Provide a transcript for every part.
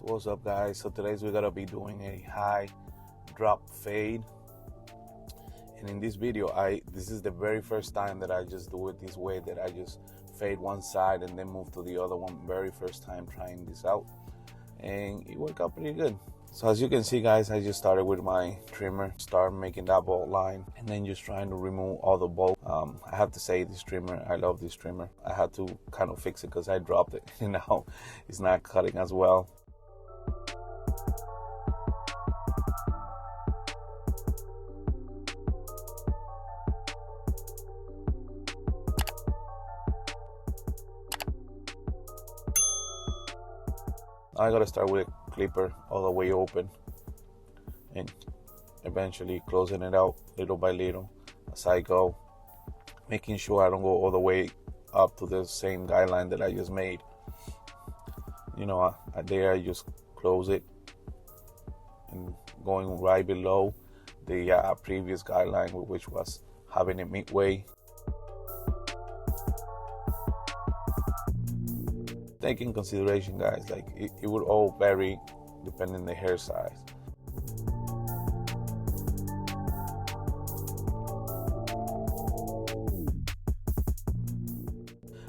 What's up, guys? So today's we're gonna be doing a high drop fade, and in this video this is the very first time that I just do it this way, that I just fade one side and then move to the other one. Very first time trying this out, and it worked out pretty good. So as you can see, guys, I just started with my trimmer, start making that bolt line, and then just trying to remove all the bolt. I have to say, this trimmer, I love this trimmer. I had to kind of fix it because I dropped it. Now it's not cutting as well. I gotta start with a clipper all the way open and eventually closing it out little by little as I go, making sure I don't go all the way up to the same guideline that I just made. You know, there I just close it and going right below the previous guideline, which was having it midway. Take in consideration, guys, like it would all vary depending on the hair size.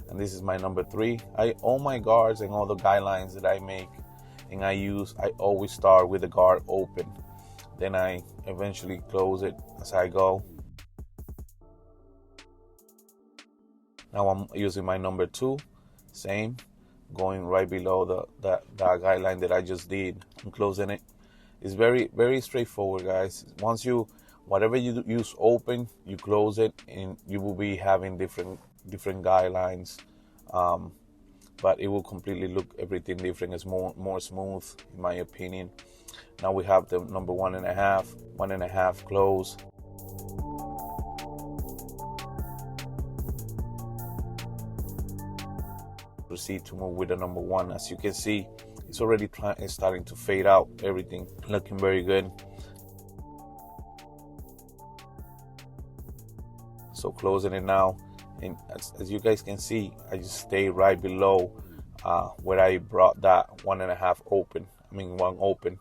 And this is my number 3. All my guards and all the guidelines that I make and I use, I always start with the guard open. Then I eventually close it as I go. Now I'm using my number 2, same. Going right below the guideline that I just did. I'm closing it. It's very, very straightforward, guys. Once whatever you use open, you close it, and you will be having different guidelines. But it will completely look everything different. It's more smooth, in my opinion. Now we have the number 1.5 close. Proceed to move with the number 1. As you can see, it's already starting to fade out. Everything looking very good. So closing it now, and as you guys can see, I just stay right below where I brought that 1.5 open. I mean 1 open.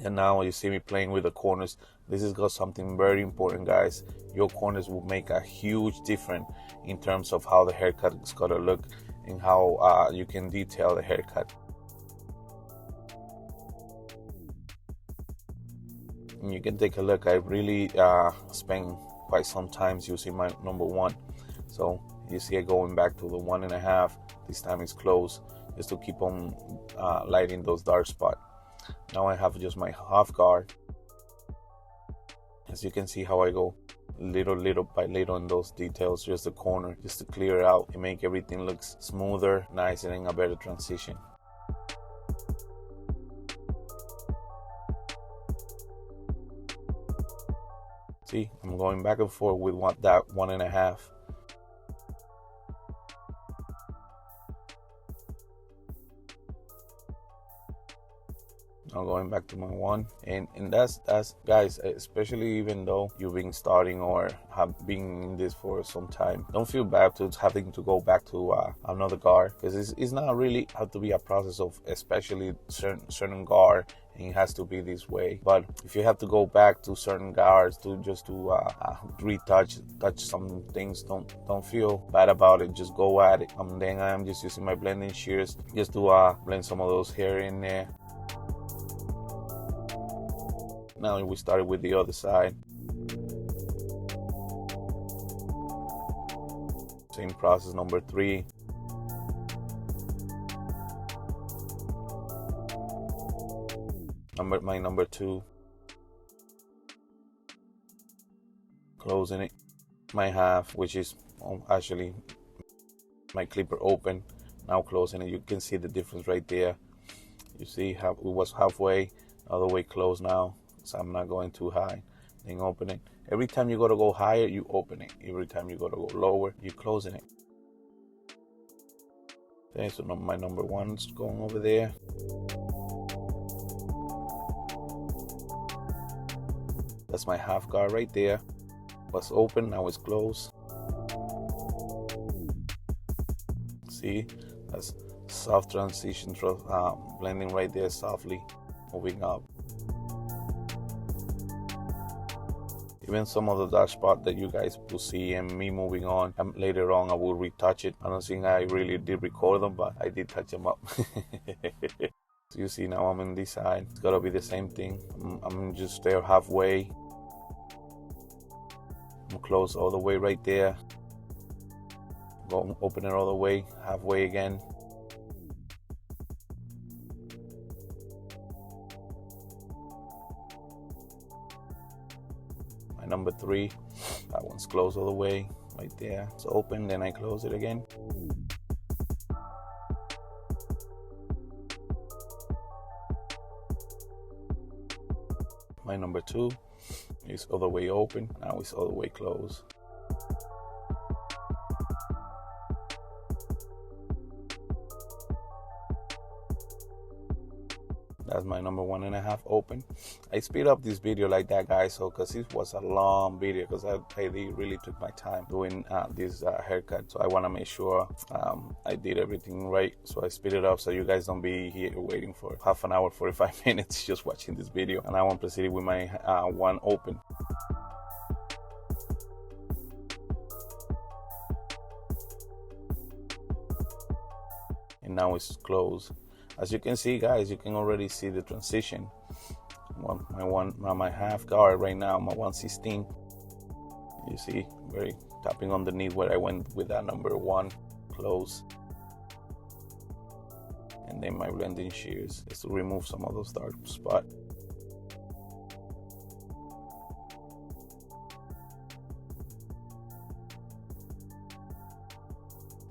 And now you see me playing with the corners. This is got something very important, guys. Your corners will make a huge difference in terms of how the haircut is gonna look and how you can detail the haircut. And you can take a look. I really spent quite some time using my number 1. So you see it going back to the 1.5. This time it's close, just to keep on lighting those dark spots. Now I have just my half guard. As you can see how I go little by little in those details, just the corner, just to clear it out and make everything look smoother, nicer, and a better transition. See, I'm going back and forth with that 1.5. Now going back to my 1, and that's guys, especially even though you've been starting or have been in this for some time, don't feel bad to having to go back to another guard, because it's not really have to be a process of especially certain guard, and it has to be this way. But if you have to go back to certain guards to retouch some things, don't feel bad about it. Just go at it. Then I'm just using my blending shears just to blend some of those hair in there. Now we started with the other side. Same process, number 3. My number 2. Closing it. My half, which is actually my clipper open. Now closing it. You can see the difference right there. You see how it was halfway, all the way closed now. So I'm not going too high. Then open it. Every time you gotta go higher, you open it. Every time you gotta go lower, you closing it. Okay, so my number 1's going over there. That's my half guard right there. Was open, now it's closed. See, that's Soft transition, blending right there softly, moving up. Even some of the dark spot that you guys will see and me moving on, later on I will retouch it. I don't think I really did record them, but I did touch them up. So you see now I'm in this side. It's gotta be the same thing. I'm just there halfway. I'm close all the way right there. Go open it all the way, halfway again. My number 3, that one's closed all the way, right there. It's open, then I close it again. My number 2 is all the way open, now it's all the way closed. That's my number 1.5 open. I speed up this video like that, guys, so because it was a long video, because I really took my time doing this haircut, so I want to make sure I did everything right. So I speed it up so you guys don't be here waiting for half an hour, 45 minutes just watching this video. And I want to proceed with my 1 open. And now it's closed. As you can see, guys, you can already see the transition. My half guard right now, my 116. You see, very tapping underneath where I went with that number 1, close. And then my blending shears is to remove some of those dark spots.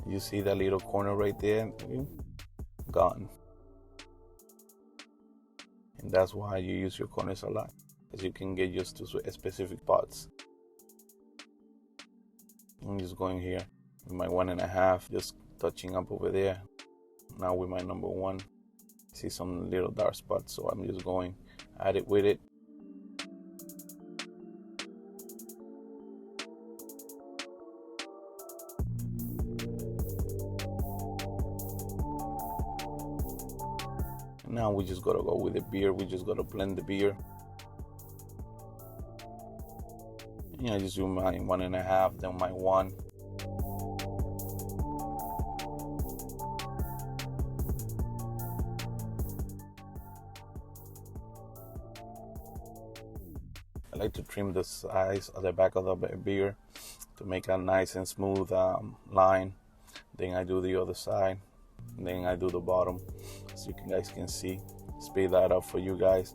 You see that little corner right there? Gone. And that's why you use your corners a lot, because you can get used to specific spots. I'm just going here with my 1.5, just touching up over there. Now with my number 1, see some little dark spots, so I'm just going at it with it. Now we just gotta go with the beard. We just gotta blend the beard. Yeah, I just do my 1.5, then my 1. I like to trim the sides of the back of the beard to make a nice and smooth line. Then I do the other side. Then I do the bottom, so you guys can see. Speed that up for you guys.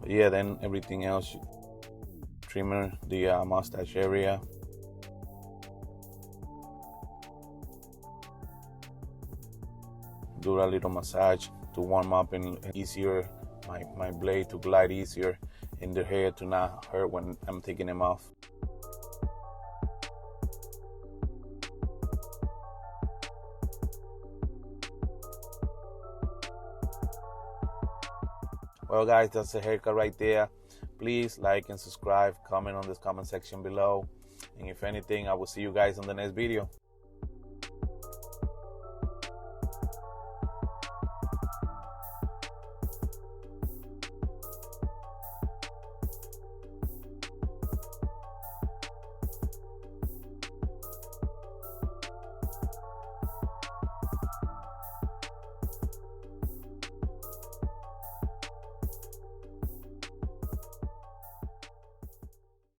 But yeah, then everything else, trimmer the mustache area. Do a little massage to warm up and easier my blade to glide easier in the hair to not hurt when I'm taking them off. Well, guys, that's the haircut right there. Please like and subscribe, comment on this comment section below. And if anything, I will see you guys on the next video.